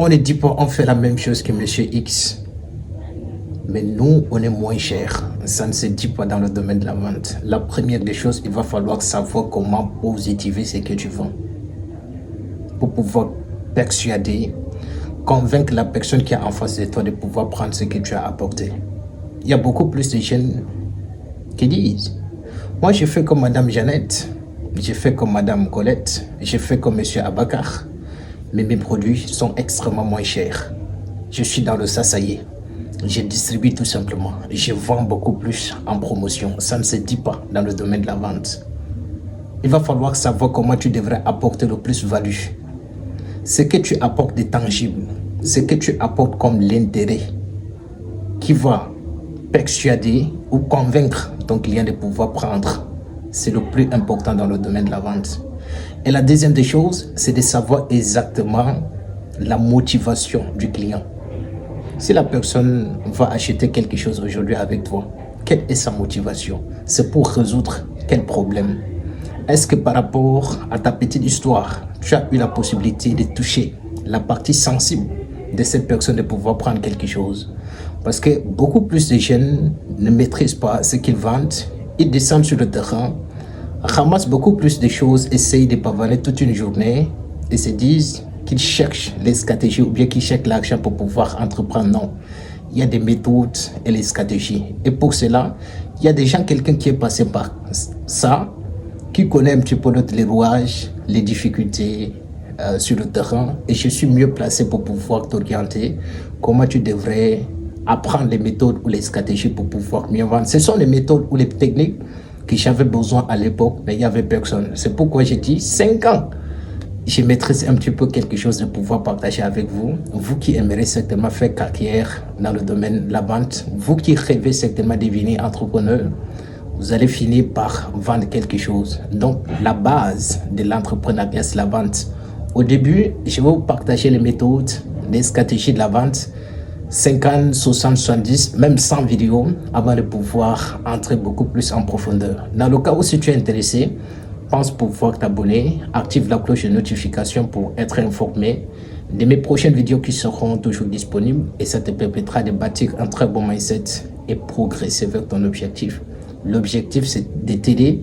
On ne dit pas on fait la même chose que Monsieur X. Mais nous, on est moins cher. Ça ne se dit pas dans le domaine de la vente. La première des choses, il va falloir savoir comment positiver ce que tu vends. Pour pouvoir persuader, convaincre la personne qui est en face de toi de pouvoir prendre ce que tu as apporté. Il y a beaucoup plus de jeunes qui disent, moi je fais comme Madame Jeannette, je fais comme Madame Colette, je fais comme Monsieur Abakar, mais mes produits sont extrêmement moins chers. Je suis dans le sasaïe. Je distribue tout simplement. Je vends beaucoup plus en promotion. Ça ne se dit pas dans le domaine de la vente. Il va falloir savoir comment tu devrais apporter le plus value. Ce que tu apportes de tangible, ce que tu apportes comme l'intérêt qui va persuader ou convaincre ton client de pouvoir prendre. C'est le plus important dans le domaine de la vente. Et la deuxième des choses, c'est de savoir exactement la motivation du client. Si la personne va acheter quelque chose aujourd'hui avec toi, quelle est sa motivation? C'est pour résoudre quel problème? Est-ce que par rapport à ta petite histoire, tu as eu la possibilité de toucher la partie sensible de cette personne de pouvoir prendre quelque chose? Parce que beaucoup plus de jeunes ne maîtrisent pas ce qu'ils vendent. Ils descendent sur le terrain, ramassent beaucoup plus de choses, essayent de pavaner toute une journée et se disent qu'ils cherchent les stratégies ou bien qu'ils cherchent l'argent pour pouvoir entreprendre. Non, il y a des méthodes et les stratégies. Et pour cela, il y a déjà quelqu'un qui est passé par ça, qui connaît un petit peu les rouages, les difficultés sur le terrain. Et je suis mieux placé pour pouvoir t'orienter comment tu devrais apprendre les méthodes ou les stratégies pour pouvoir mieux vendre. Ce sont les méthodes ou les techniques que j'avais besoin à l'époque, mais il n'y avait personne. C'est pourquoi j'ai dit 5 ans. Je maîtrise un petit peu quelque chose de pouvoir partager avec vous. Vous qui aimeriez certainement faire carrière dans le domaine de la vente, vous qui rêvez certainement de devenir entrepreneur, vous allez finir par vendre quelque chose. Donc, la base de l'entrepreneuriat, c'est la vente. Au début, je vais vous partager les méthodes, les stratégies de la vente, 50, 60, 70, même 100 vidéos, avant de pouvoir entrer beaucoup plus en profondeur. Dans le cas où si tu es intéressé, pense pouvoir t'abonner, active la cloche de notification pour être informé de mes prochaines vidéos qui seront toujours disponibles et ça te permettra de bâtir un très bon mindset et progresser vers ton objectif. L'objectif, c'est de t'aider,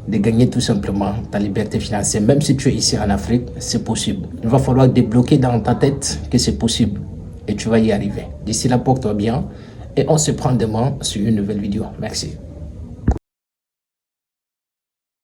de gagner tout simplement ta liberté financière. Même si tu es ici en Afrique, c'est possible. Il va falloir débloquer dans ta tête que c'est possible et tu vas y arriver. D'ici là, porte-toi bien et on se prend demain sur une nouvelle vidéo. Merci.